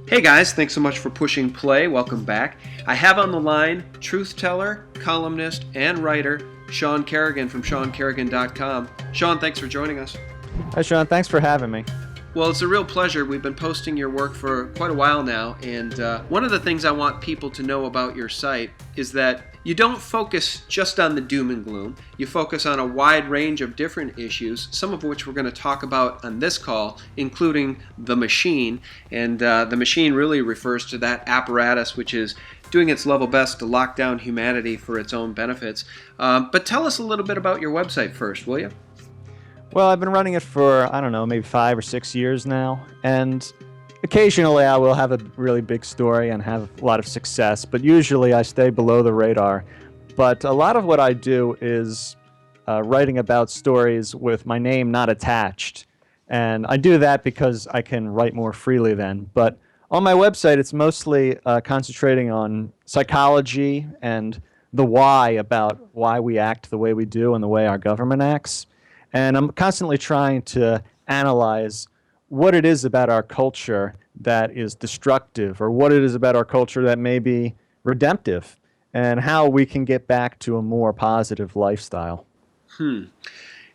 Hey guys, thanks so much for pushing play. Welcome back. I have on the line truth teller, columnist, and writer Sean Kerrigan from SeanKerrigan.com. Sean, thanks for joining us. Hi, Sean. Thanks for having me. Well, it's a real pleasure. We've been posting your work for quite a while now, and one of the things I want people to know about your site is that you don't focus just on the doom and gloom. You focus on a wide range of different issues, some of which we're going to talk about on this call, including the machine. And the machine really refers to that apparatus which is doing its level best to lock down humanity for its own benefits. But tell us a little bit about your website first, will you? Well, I've been running it for, maybe 5 or 6 years now, and occasionally I will have a really big story and have a lot of success, but usually I stay below the radar. But a lot of what I do is writing about stories with my name not attached, and I do that because I can write more freely then. But on my website, it's mostly concentrating on psychology and the why about why we act the way we do and the way our government acts. And I'm constantly trying to analyze what it is about our culture that is destructive, or what it is about our culture that may be redemptive, and how we can get back to a more positive lifestyle.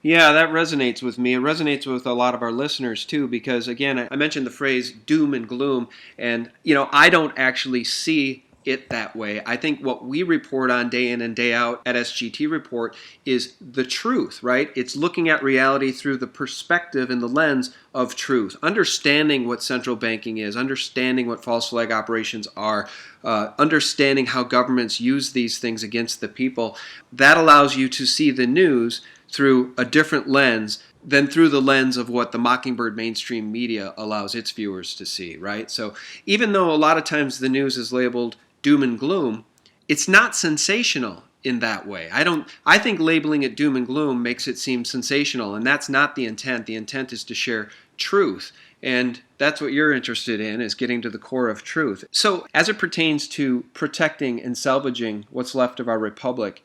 Yeah, that resonates with me. It resonates with a lot of our listeners too, because again, I mentioned the phrase doom and gloom, and I don't actually see it that way. I think what we report on day in and day out at SGT Report is the truth, right? It's looking at reality through the perspective and the lens of truth, understanding what central banking is, understanding what false flag operations are, understanding how governments use these things against the people. That allows you to see the news through a different lens than through the lens of what the Mockingbird mainstream media allows its viewers to see, right? So even though a lot of times the news is labeled doom and gloom, it's not sensational in that way. I think labeling it doom and gloom makes it seem sensational, and that's not the intent. The intent is to share truth. And that's what you're interested in, is getting to the core of truth. So as it pertains to protecting and salvaging what's left of our republic,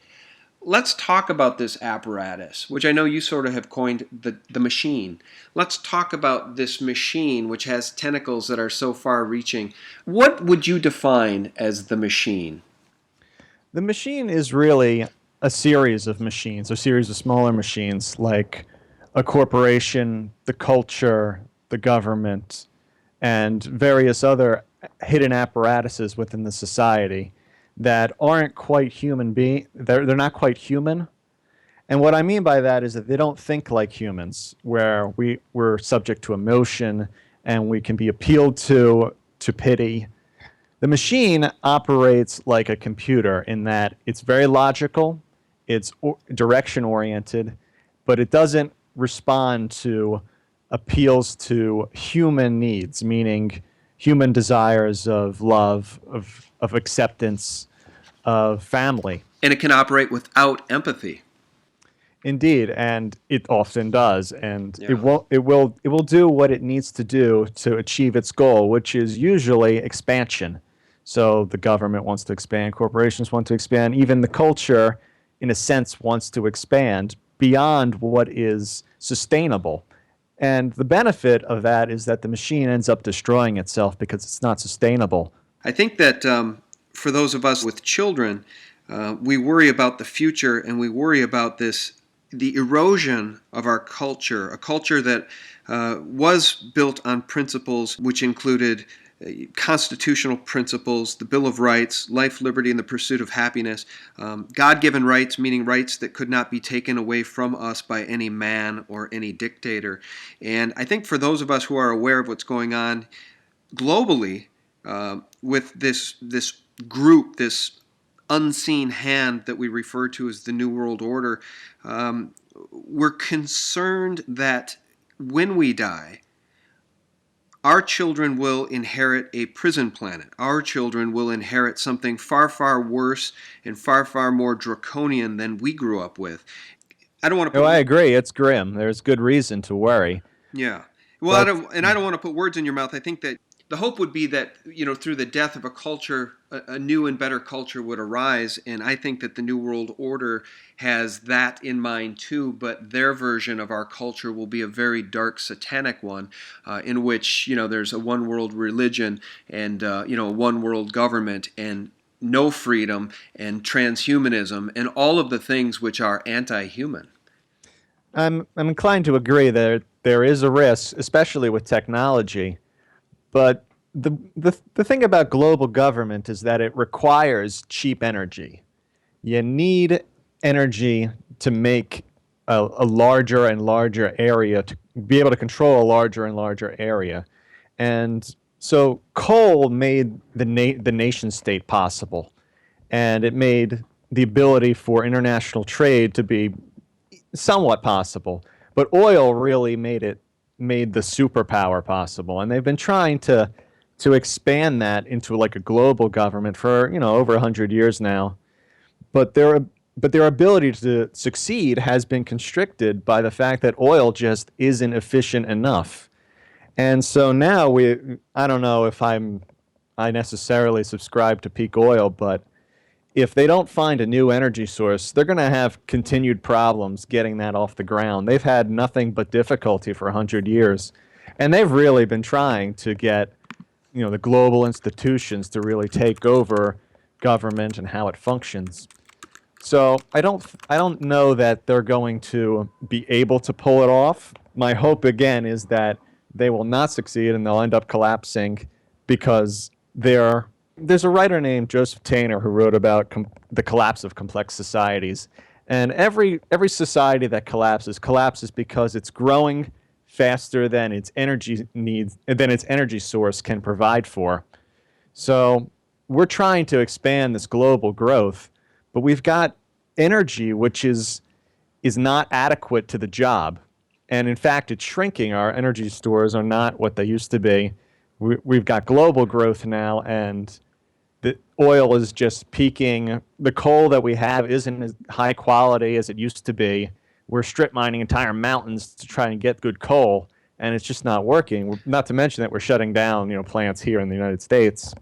let's talk about this apparatus, which I know you sort of have coined the machine. Let's talk about this machine, which has tentacles that are so far-reaching. What would you define as the machine? The machine is really a series of machines, a series of smaller machines like a corporation, the culture, the government, and various other hidden apparatuses within the society that aren't quite human they're not quite human. And what I mean by that is that they don't think like humans, where we're subject to emotion and we can be appealed to pity. The machine operates like a computer in that it's very logical, it's direction oriented, but it doesn't respond to appeals to human needs, meaning human desires of love, of acceptance, of family. And it can operate without empathy. Indeed, and it often does, and Yeah. it will do what it needs to do to achieve its goal, which is usually expansion. So the government wants to expand, corporations want to expand, even the culture, in a sense, wants to expand beyond what is sustainable. And the benefit of that is that the machine ends up destroying itself because it's not sustainable. I think that for those of us with children, we worry about the future, and we worry about the erosion of our culture, a culture that was built on principles which included constitutional principles, the Bill of Rights, life, liberty, and the pursuit of happiness, God-given rights, meaning rights that could not be taken away from us by any man or any dictator. And I think for those of us who are aware of what's going on globally with this group, this unseen hand that we refer to as the New World Order, we're concerned that when we die, our children will inherit a prison planet. Our children will inherit something far, far worse and far, far more draconian than we grew up with. I don't want to. I agree. It's grim. There's good reason to worry. Yeah. Well, But I don't want to put words in your mouth. I think that the hope would be that, through the death of a culture, a new and better culture would arise. And I think that the New World Order has that in mind too, but their version of our culture will be a very dark, satanic one, in which, there's a one world religion and, a one world government and no freedom and transhumanism and all of the things which are anti-human. I'm inclined to agree that there is a risk, especially with technology. But the thing about global government is that it requires cheap energy. You need energy to make a larger and larger area, to be able to control a larger and larger area. And so coal made the nation state possible, and it made the ability for international trade to be somewhat possible. But oil really made the superpower possible, and they've been trying to expand that into like a global government for over 100 years now. But their ability to succeed has been constricted by the fact that oil just isn't efficient enough. And so now I don't know if I necessarily subscribe to peak oil, but if they don't find a new energy source, they're going to have continued problems getting that off the ground. They've had nothing but difficulty for 100 years. And they've really been trying to get, the global institutions to really take over government and how it functions. So I don't know that they're going to be able to pull it off. My hope again is that they will not succeed and they'll end up collapsing because there's a writer named Joseph Taylor who wrote about the collapse of complex societies. And every society that collapses because it's growing faster than its energy needs, than its energy source can provide for. So we're trying to expand this global growth, but we've got energy which is not adequate to the job. And in fact, it's shrinking. Our energy stores are not what they used to be. We've got global growth now, and the oil is just peaking. The coal that we have isn't as high quality as it used to be. We're strip mining entire mountains to try and get good coal, and it's just not working. Not to mention that we're shutting down, plants here in the United States.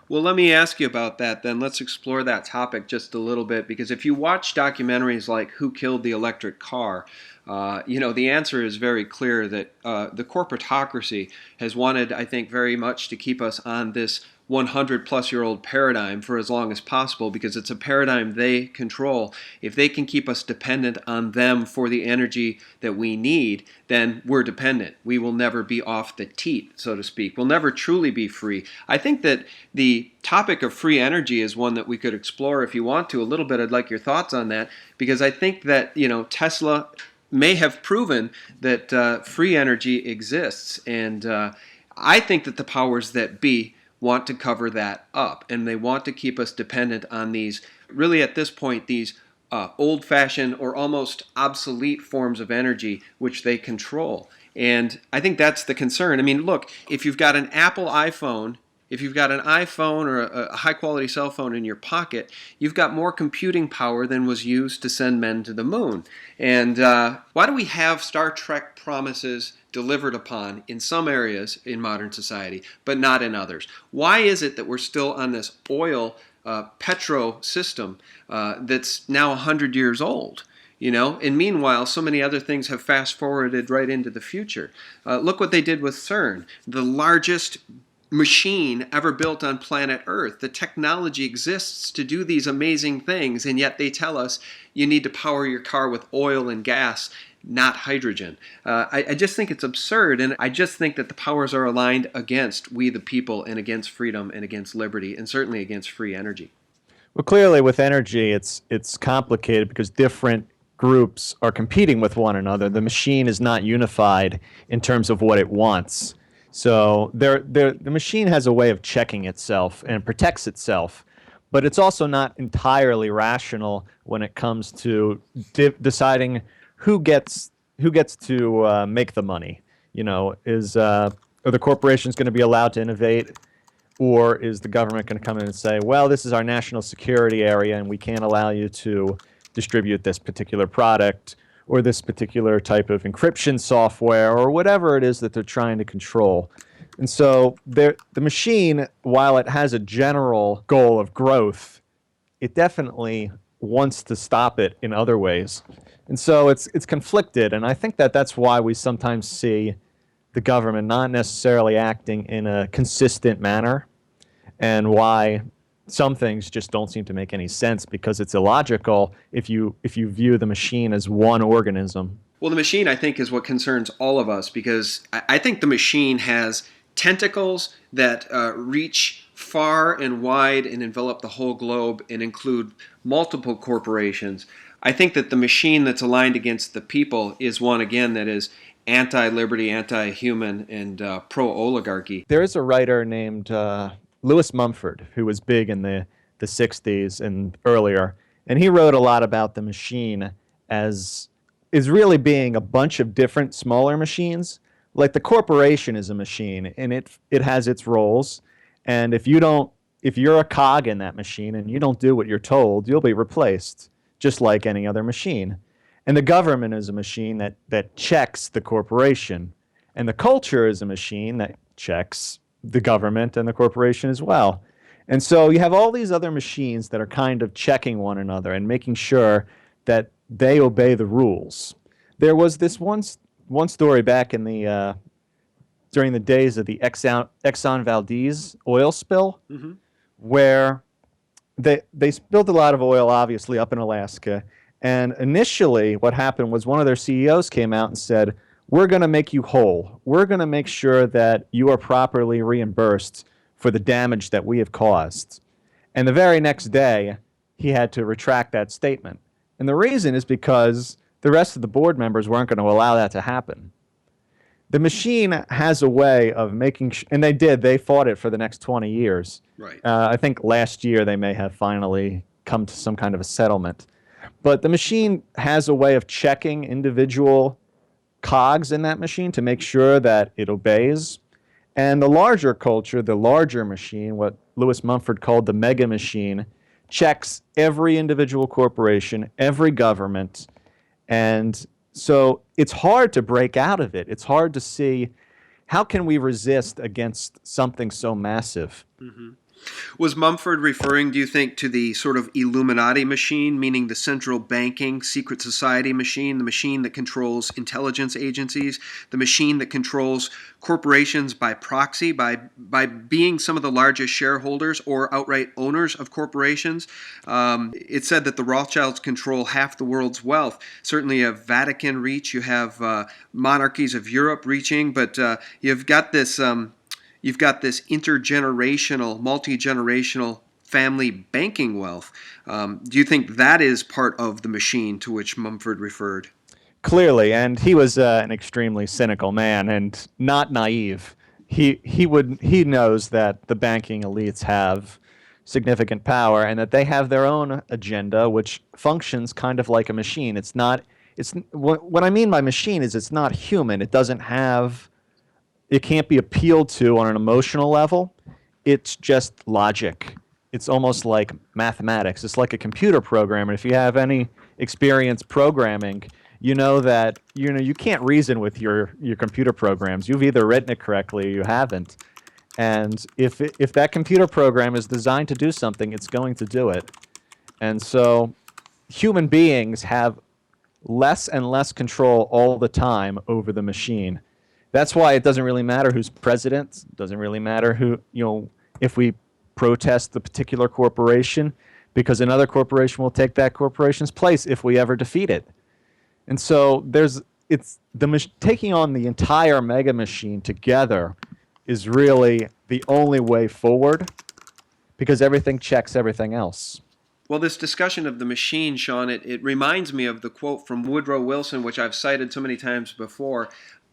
Well, let me ask you about that then. Let's explore that topic just a little bit, because if you watch documentaries like Who Killed the Electric Car, the answer is very clear that the corporatocracy has wanted, I think, very much to keep us on this 100-plus-year-old paradigm for as long as possible, because it's a paradigm they control. If they can keep us dependent on them for the energy that we need, then we're dependent. We will never be off the teat, so to speak. We'll never truly be free. I think that the topic of free energy is one that we could explore if you want to a little bit. I'd like your thoughts on that, because I think that, Tesla may have proven that free energy exists, and I think that the powers that be want to cover that up, and they want to keep us dependent on these, really at this point, these old-fashioned or almost obsolete forms of energy which they control. And I think that's the concern. I mean, look, if you've got an Apple iPhone, if you've got an iPhone or a high-quality cell phone in your pocket, you've got more computing power than was used to send men to the moon. And why do we have Star Trek promises delivered upon in some areas in modern society, but not in others? Why is it that we're still on this oil petro system that's now 100 years old? And meanwhile, so many other things have fast-forwarded right into the future. Look what they did with CERN, the largest machine ever built on planet Earth. The technology exists to do these amazing things, and yet they tell us you need to power your car with oil and gas, not hydrogen. I just think it's absurd, and I just think that the powers are aligned against we the people and against freedom and against liberty and certainly against free energy. Well, clearly with energy, it's complicated because different groups are competing with one another. The machine is not unified in terms of what it wants. So the machine has a way of checking itself and protects itself, but it's also not entirely rational when it comes to deciding who gets to make the money. Are the corporations going to be allowed to innovate, or is the government going to come in and say, well, this is our national security area and we can't allow you to distribute this particular product or this particular type of encryption software or whatever it is that they're trying to control? And so the machine, while it has a general goal of growth, it definitely wants to stop it in other ways. And so it's conflicted. And I think that that's why we sometimes see the government not necessarily acting in a consistent manner, and why some things just don't seem to make any sense because it's illogical if you view the machine as one organism. Well, the machine, I think, is what concerns all of us because I think the machine has tentacles that reach far and wide and envelop the whole globe and include multiple corporations. I think that the machine that's aligned against the people is one, again, that is anti liberty, anti human, and pro oligarchy. There is a writer named Louis Mumford who was big in the 60s and earlier, and he wrote a lot about the machine as is really being a bunch of different smaller machines. Like the corporation is a machine, and it has its roles, and if you're a cog in that machine and you don't do what you're told, you'll be replaced, just like any other machine. And the government is a machine that checks the corporation. And the culture is a machine that checks the government and the corporation as well. And so you have all these other machines that are kind of checking one another and making sure that they obey the rules. There was this one story back in the during the days of the Exxon Valdez oil spill, Mm-hmm. where they spilled a lot of oil, obviously, up in Alaska. And initially, what happened was one of their CEOs came out and said, "We're going to make you whole. We're going to make sure that you are properly reimbursed for the damage that we have caused." And the very next day, he had to retract that statement. And the reason is because the rest of the board members weren't going to allow that to happen. The machine has a way of making, and they fought it for the next 20 years. Right. I think last year they may have finally come to some kind of a settlement. But the machine has a way of checking individual cogs in that machine to make sure that it obeys. And the larger culture, the larger machine, what Louis Mumford called the mega machine, checks every individual corporation, every government. And so it's hard to break out of it. It's hard to see how can we resist against something so massive. Mm-hmm. Was Mumford referring, do you think, to the sort of Illuminati machine, meaning the central banking secret society machine, the machine that controls intelligence agencies, the machine that controls corporations by proxy, by being some of the largest shareholders or outright owners of corporations? It said that the Rothschilds control half the world's wealth. Certainly you have Vatican reach, you have monarchies of Europe reaching, but you've got this... You've got this intergenerational, multi-generational family banking wealth. Do you think that is part of the machine to which Mumford referred? Clearly, and he was an extremely cynical man and not naive. He knows that the banking elites have significant power and that they have their own agenda, which functions kind of like a machine. It's not. It's what I mean by machine is it's not human. It doesn't have. It can't be appealed to on an emotional level. It's just logic. It's almost like mathematics. It's like a computer program. And if you have any experience programming, you know that you can't reason with your computer programs. You've either written it correctly or you haven't. And if that computer program is designed to do something, it's going to do it. And so human beings have less and less control all the time over the machine. That's why it doesn't really matter who's president. It doesn't really matter if we protest the particular corporation, because another corporation will take that corporation's place if we ever defeat it. And so taking on the entire mega machine together is really the only way forward, because everything checks everything else. Well, this discussion of the machine, Sean, it reminds me of the quote from Woodrow Wilson, which I've cited so many times before.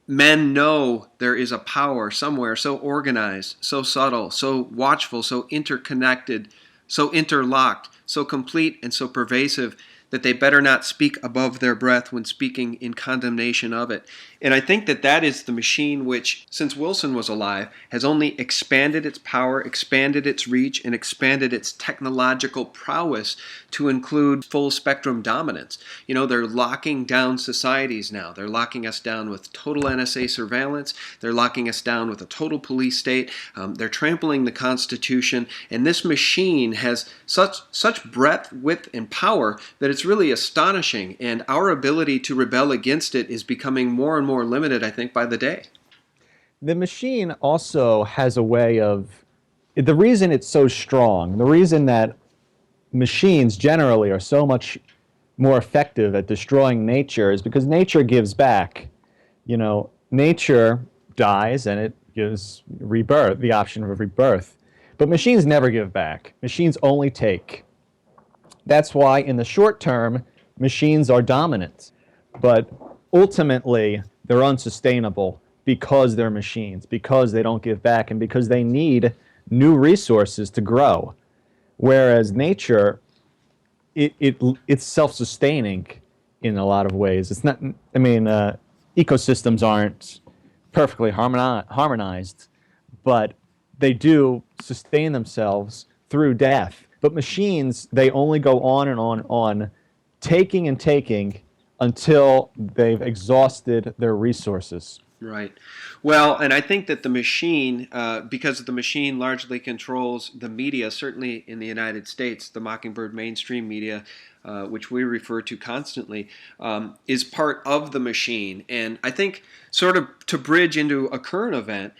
Men know there is a power somewhere so organized, so subtle, so watchful, so interconnected, so interlocked, so complete and so pervasive that they better not speak above their breath when speaking in condemnation of it. And I think that that is the machine which, since Wilson was alive, has only expanded its power, expanded its reach, and expanded its technological prowess to include full spectrum dominance. You know, they're locking down societies now. They're locking us down with total NSA surveillance. They're locking us down with a total police state. They're trampling the Constitution. And this machine has such breadth, width, and power that it's really astonishing. And our ability to rebel against it is becoming more and more limited, I think, by the day. The machine also has a way of, the reason it's so strong, the reason that machines generally are so much more effective at destroying nature is because nature gives back. You know, nature dies and it gives rebirth, the option of rebirth. But machines never give back. Machines only take. That's why in the short term, machines are dominant. But ultimately, they're unsustainable because they're machines, because they don't give back, and because they need new resources to grow. Whereas nature, it's self-sustaining in a lot of ways. It's not, I mean, ecosystems aren't perfectly harmonized, but they do sustain themselves through death. But machines, they only go on and on and on, taking and taking until they've exhausted their resources. Right. Well, and I think that the machine, because the machine largely controls the media, certainly in the United States, the Mockingbird mainstream media, which we refer to constantly, is part of the machine. And I think, sort of to bridge into a current event,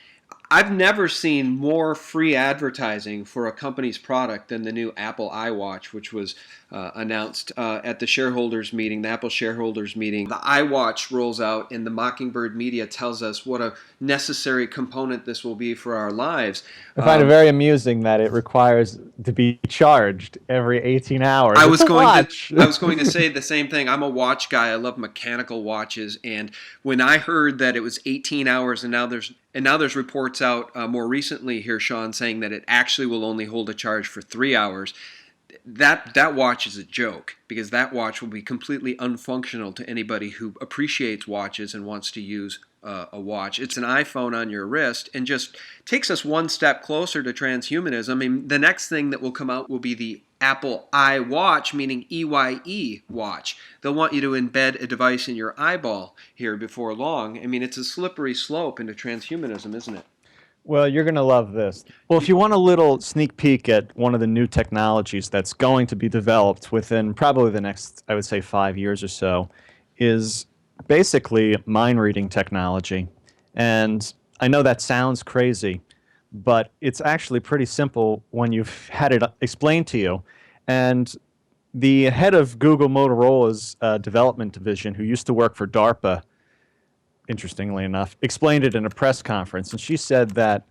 I've never seen more free advertising for a company's product than the new Apple iWatch, which was announced at the shareholders meeting, the Apple shareholders meeting. The iWatch rolls out, and the Mockingbird media tells us what a necessary component this will be for our lives. I find it very amusing that it requires to be charged every 18 hours. I It's was a going watch. to I was going to say the same thing. I'm a watch guy. I love mechanical watches, and when I heard that it was 18 hours, and now there's reports out more recently here, Sean, saying that it actually will only hold a charge for 3 hours. That watch is a joke, because that watch will be completely unfunctional to anybody who appreciates watches and wants to use a watch. It's an iPhone on your wrist, and just takes us one step closer to transhumanism. I mean, the next thing that will come out will be the Apple iWatch, meaning EYE watch. They'll want you to embed a device in your eyeball here before long. I mean, it's a slippery slope into transhumanism, isn't it? Well, you're going to love this. Well, if you want a little sneak peek at one of the new technologies that's going to be developed within probably the next, I would say, 5 years or so, is basically mind reading technology. And I know that sounds crazy, but it's actually pretty simple when you've had it explained to you. And the head of Google Motorola's development division, who used to work for DARPA, interestingly enough, explained it in a press conference. And she said that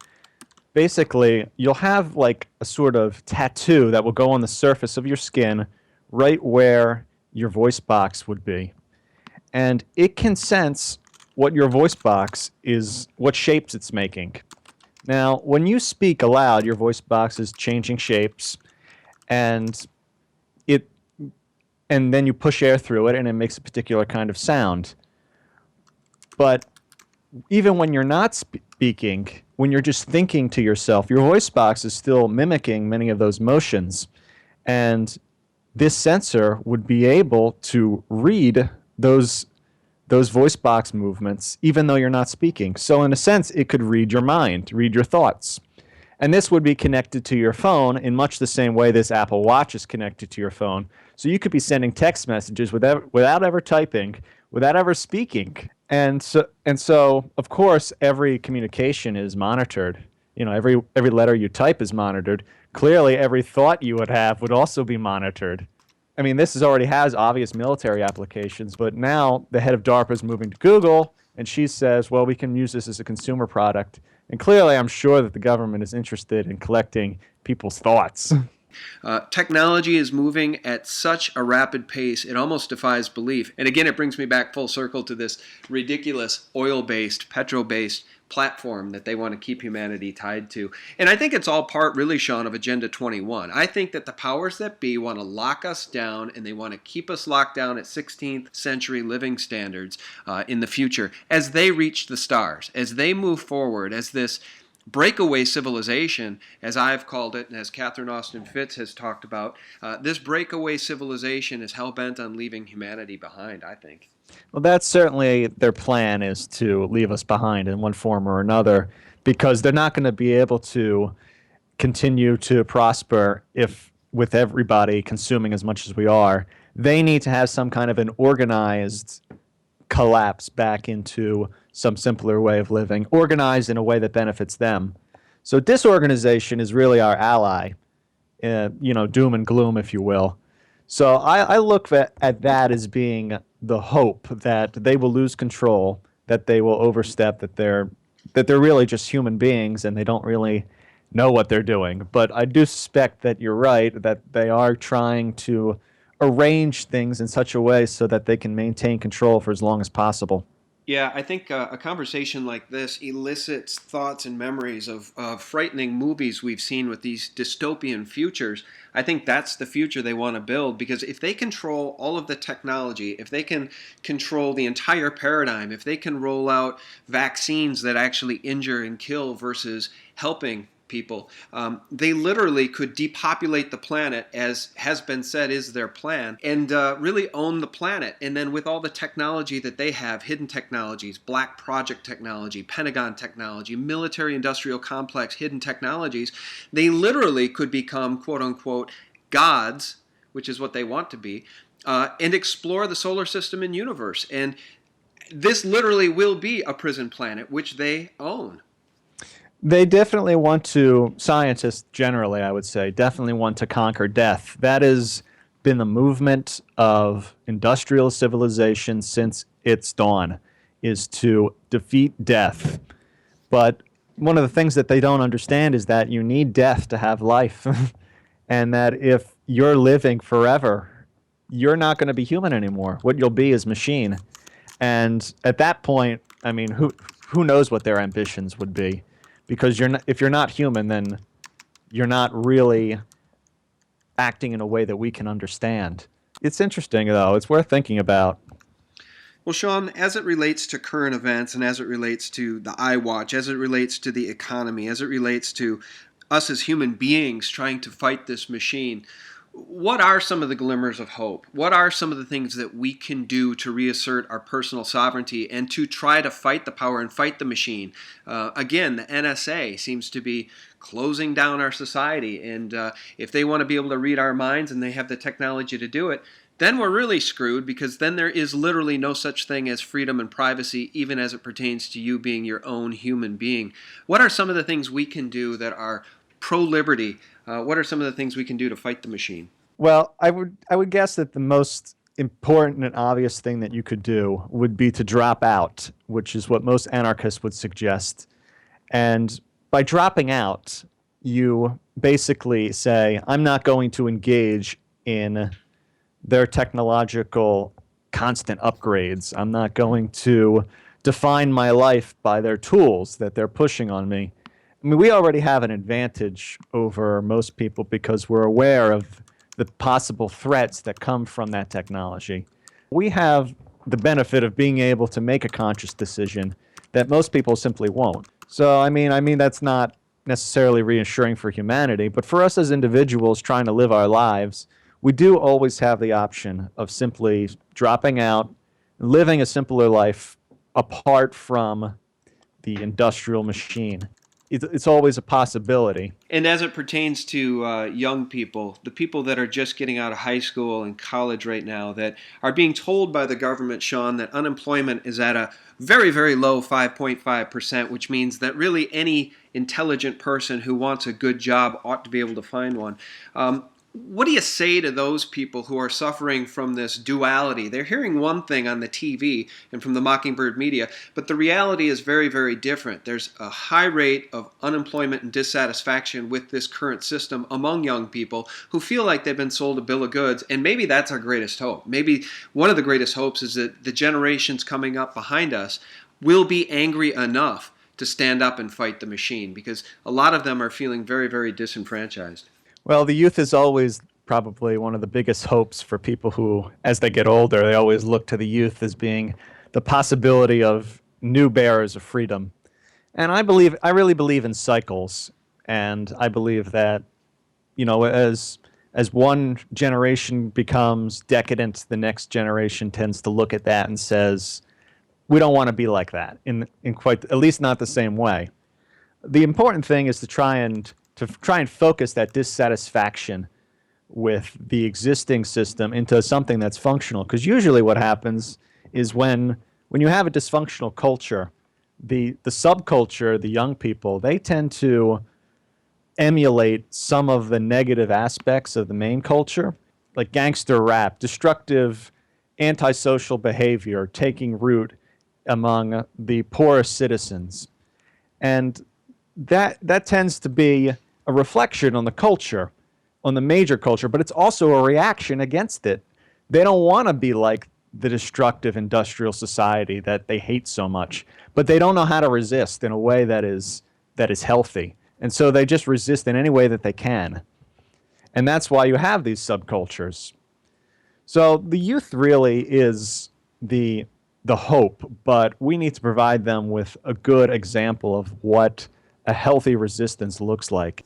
basically you'll have like a sort of tattoo that will go on the surface of your skin right where your voice box would be. And it can sense what your voice box is, what shapes it's making. Now, when you speak aloud, your voice box is changing shapes, and it, and then you push air through it, and it makes a particular kind of sound. But even when you're not speaking, when you're just thinking to yourself, your voice box is still mimicking many of those motions. And this sensor would be able to read those voice box movements, even though you're not speaking. So in a sense, it could read your mind, read your thoughts. And this would be connected to your phone in much the same way this Apple Watch is connected to your phone. So you could be sending text messages without ever typing, without ever speaking. And so, of course, every communication is monitored. You know, every letter you type is monitored. Clearly, every thought you would have would also be monitored. I mean, this already has obvious military applications, but now the head of DARPA is moving to Google, and she says, well, we can use this as a consumer product. And clearly, I'm sure that the government is interested in collecting people's thoughts. Technology is moving at such a rapid pace, it almost defies belief. And again, it brings me back full circle to this ridiculous oil-based, petro-based platform that they want to keep humanity tied to. And I think it's all part, really, Sean, of Agenda 21. I think that the powers that be want to lock us down, and they want to keep us locked down at 16th century living standards in the future as they reach the stars, as they move forward, as this breakaway civilization, as I've called it, and as Catherine Austin Fitts has talked about. This breakaway civilization is hell-bent on leaving humanity behind, I think. Well, that's certainly their plan, is to leave us behind in one form or another, because they're not going to be able to continue to prosper if, with everybody consuming as much as we are, they need to have some kind of an organized collapse back into some simpler way of living, organized in a way that benefits them. So disorganization is really our ally, doom and gloom, if you will. So I look at that as being the hope that they will lose control, that they will overstep, that they're really just human beings and they don't really know what they're doing. But I do suspect that you're right, that they are trying to arrange things in such a way so that they can maintain control for as long as possible. Yeah, I think a conversation like this elicits thoughts and memories of frightening movies we've seen with these dystopian futures. I think that's the future they want to build, because if they control all of the technology, if they can control the entire paradigm, if they can roll out vaccines that actually injure and kill versus helping people, they literally could depopulate the planet, as has been said is their plan, and really own the planet. And then with all the technology that they have, hidden technologies, black project technology, Pentagon technology, military industrial complex hidden technologies, they literally could become, quote unquote, gods, which is what they want to be, and explore the solar system and universe. And this literally will be a prison planet, which they own. They definitely want to, scientists generally, I would say, definitely want to conquer death. That has been the movement of industrial civilization since its dawn, is to defeat death. But one of the things that they don't understand is that you need death to have life. And that if you're living forever, you're not going to be human anymore. What you'll be is machine. And at that point, I mean, who knows what their ambitions would be? Because if you're not human, then you're not really acting in a way that we can understand. It's interesting, though. It's worth thinking about. Well, Sean, as it relates to current events and as it relates to the iWatch, as it relates to the economy, as it relates to us as human beings trying to fight this machine, what are some of the glimmers of hope? What are some of the things that we can do to reassert our personal sovereignty and to try to fight the power and fight the machine? Again, the NSA seems to be closing down our society, and if they want to be able to read our minds and they have the technology to do it, then we're really screwed, because then there is literally no such thing as freedom and privacy, even as it pertains to you being your own human being. What are some of the things we can do that are pro-liberty? What are some of the things we can do to fight the machine? Well, I would guess that the most important and obvious thing that you could do would be to drop out, which is what most anarchists would suggest. And by dropping out, you basically say, I'm not going to engage in their technological constant upgrades. I'm not going to define my life by their tools that they're pushing on me. I mean, we already have an advantage over most people because we're aware of the possible threats that come from that technology. We have the benefit of being able to make a conscious decision that most people simply won't. So, I mean, that's not necessarily reassuring for humanity, but for us as individuals trying to live our lives, we do always have the option of simply dropping out, living a simpler life apart from the industrial machine. It's always a possibility. And as it pertains to young people, the people that are just getting out of high school and college right now, that are being told by the government, Sean, that unemployment is at a very, very low 5.5%, which means that really any intelligent person who wants a good job ought to be able to find one. What do you say to those people who are suffering from this duality? They're hearing one thing on the TV and from the Mockingbird media, but the reality is very, very different. There's a high rate of unemployment and dissatisfaction with this current system among young people who feel like they've been sold a bill of goods, and maybe that's our greatest hope. Maybe one of the greatest hopes is that the generations coming up behind us will be angry enough to stand up and fight the machine, because a lot of them are feeling very, very disenfranchised. Well, the youth is always probably one of the biggest hopes for people who, as they get older, they always look to the youth as being the possibility of new bearers of freedom. And I really believe in cycles, and I believe that, as one generation becomes decadent, the next generation tends to look at that and says, we don't want to be like that in quite, at least not the same way. The important thing is to try and focus that dissatisfaction with the existing system into something that's functional. Because usually what happens is when you have a dysfunctional culture, the subculture, the young people, they tend to emulate some of the negative aspects of the main culture, like gangster rap, destructive antisocial behavior taking root among the poorest citizens. And that tends to be a reflection on the culture, on the major culture, but it's also a reaction against it. They don't want to be like the destructive industrial society that they hate so much, but they don't know how to resist in a way that is healthy. And so they just resist in any way that they can. And that's why you have these subcultures. So the youth really is the hope, but we need to provide them with a good example of what a healthy resistance looks like.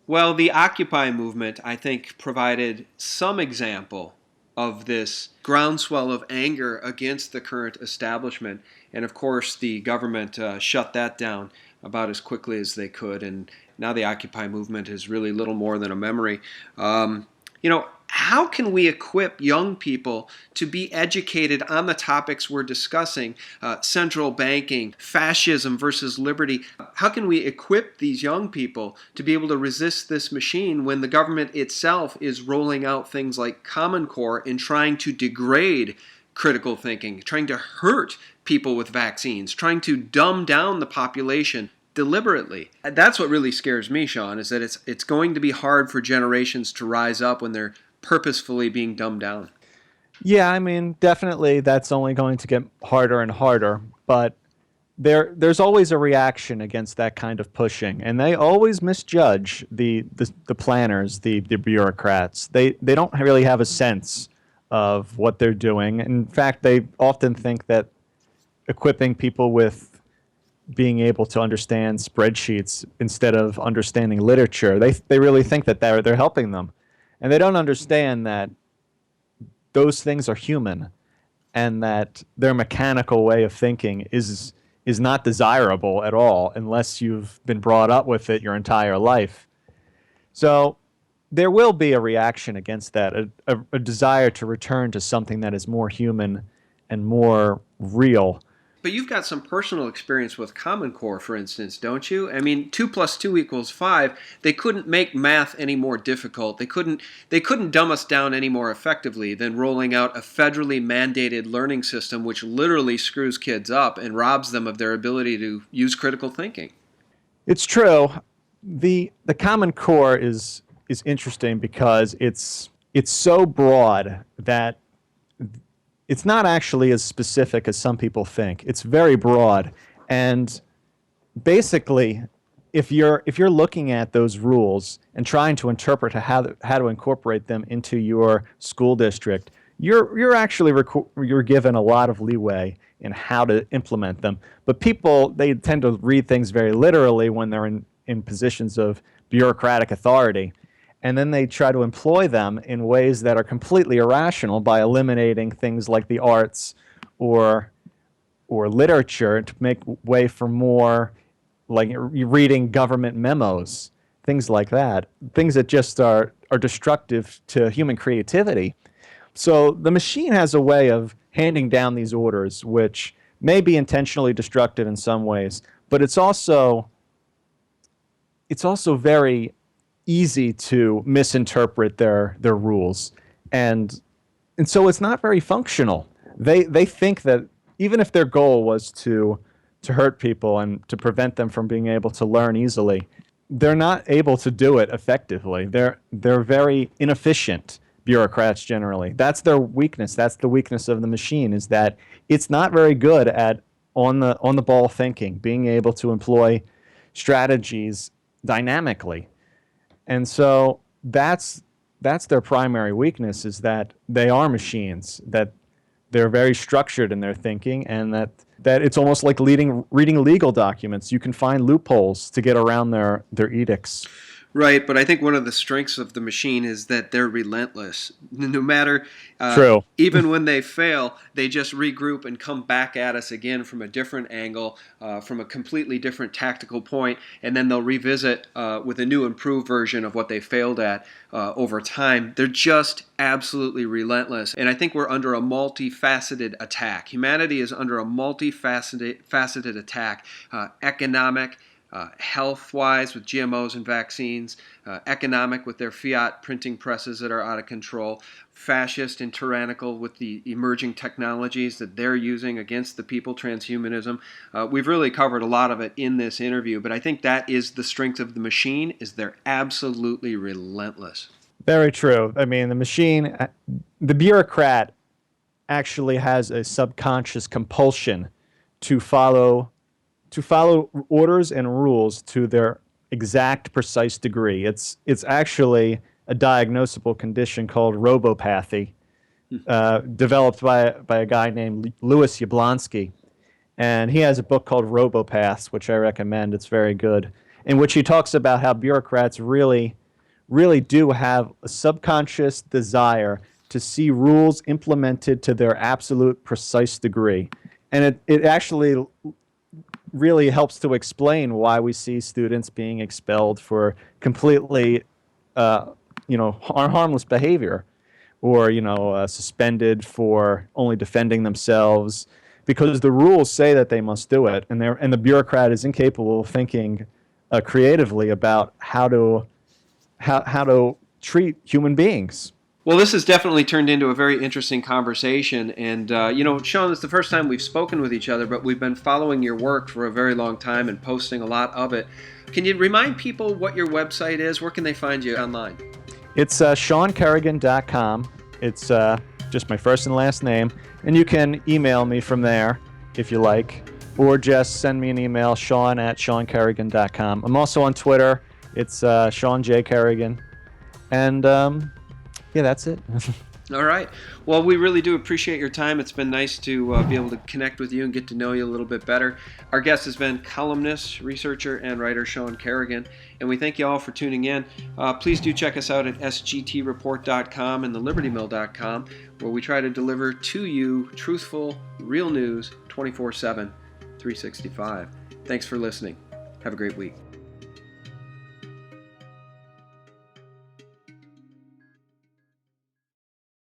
Well, the Occupy movement, I think, provided some example of this groundswell of anger against the current establishment. And of course, the government shut that down about as quickly as they could. And now the Occupy movement is really little more than a memory. How can we equip young people to be educated on the topics we're discussing, central banking, fascism versus liberty? How can we equip these young people to be able to resist this machine when the government itself is rolling out things like Common Core and trying to degrade critical thinking, trying to hurt people with vaccines, trying to dumb down the population deliberately? That's what really scares me, Sean, is that it's going to be hard for generations to rise up when they're purposefully being dumbed down. Yeah, I mean, definitely that's only going to get harder and harder, but there's always a reaction against that kind of pushing, and they always misjudge the planners, the bureaucrats. They don't really have a sense of what they're doing. In fact, they often think that equipping people with being able to understand spreadsheets instead of understanding literature, they really think that they're helping them. And they don't understand that those things are human and that their mechanical way of thinking is not desirable at all unless you've been brought up with it your entire life. So there will be a reaction against that, a desire to return to something that is more human and more real. But you've got some personal experience with Common Core, for instance, don't you? I mean, 2 + 2 = 5. They couldn't make math any more difficult. They couldn't dumb us down any more effectively than rolling out a federally mandated learning system which literally screws kids up and robs them of their ability to use critical thinking. It's true. The Common Core is interesting because it's so broad that it's not actually as specific as some people think. It's very broad. And basically, if you're looking at those rules and trying to interpret how to incorporate them into your school district, you're actually you're given a lot of leeway in how to implement them. But people, they tend to read things very literally when they're in positions of bureaucratic authority. And then they try to employ them in ways that are completely irrational by eliminating things like the arts or literature to make way for more like reading government memos, things like that, things that just are destructive to human creativity. So the machine has a way of handing down these orders, which may be intentionally destructive in some ways, but it's also very easy to misinterpret their rules, and so it's not very functional. They think that even if their goal was to hurt people and to prevent them from being able to learn easily, they're not able to do it effectively. They're very inefficient bureaucrats generally. That's their weakness. That's the weakness of the machine, is that it's not very good at on the ball thinking, being able to employ strategies dynamically. And so that's their primary weakness, is that they are machines, that they're very structured in their thinking, and that it's almost like reading legal documents. You can find loopholes to get around their edicts. Right, but I think one of the strengths of the machine is that they're relentless. No matter, True. even when they fail, they just regroup and come back at us again from a different angle, from a completely different tactical point, and then they'll revisit with a new improved version of what they failed at over time. They're just absolutely relentless, and I think we're under a multifaceted attack. Humanity is under a multifaceted attack, economic, health-wise with GMOs and vaccines, economic with their fiat printing presses that are out of control, fascist and tyrannical with the emerging technologies that they're using against the people, transhumanism. We've really covered a lot of it in this interview, but I think that is the strength of the machine, is they're absolutely relentless. Very true. I mean, the bureaucrat actually has a subconscious compulsion to follow orders and rules to their exact precise degree. It's actually a diagnosable condition called robopathy, developed by a guy named Louis Yablonsky, and he has a book called Robopaths, which I recommend. It's very good, in which he talks about how bureaucrats really do have a subconscious desire to see rules implemented to their absolute precise degree. And it actually really helps to explain why we see students being expelled for completely, harmless behavior, or suspended for only defending themselves, because the rules say that they must do it, and the bureaucrat is incapable of thinking creatively about how to treat human beings. Well, this has definitely turned into a very interesting conversation. And, Sean, it's the first time we've spoken with each other, but we've been following your work for a very long time and posting a lot of it. Can you remind people what your website is? Where can they find you online? It's SeanKerrigan.com. It's just my first and last name. And you can email me from there if you like, or just send me an email, Sean@SeanKerrigan.com. I'm also on Twitter. It's Sean J. Kerrigan. And yeah, that's it. All right. Well, we really do appreciate your time. It's been nice to be able to connect with you and get to know you a little bit better. Our guest has been columnist, researcher, and writer Sean Kerrigan, and we thank you all for tuning in. Please do check us out at sgtreport.com and thelibertymill.com, where we try to deliver to you truthful, real news 24/7, 365. Thanks for listening. Have a great week.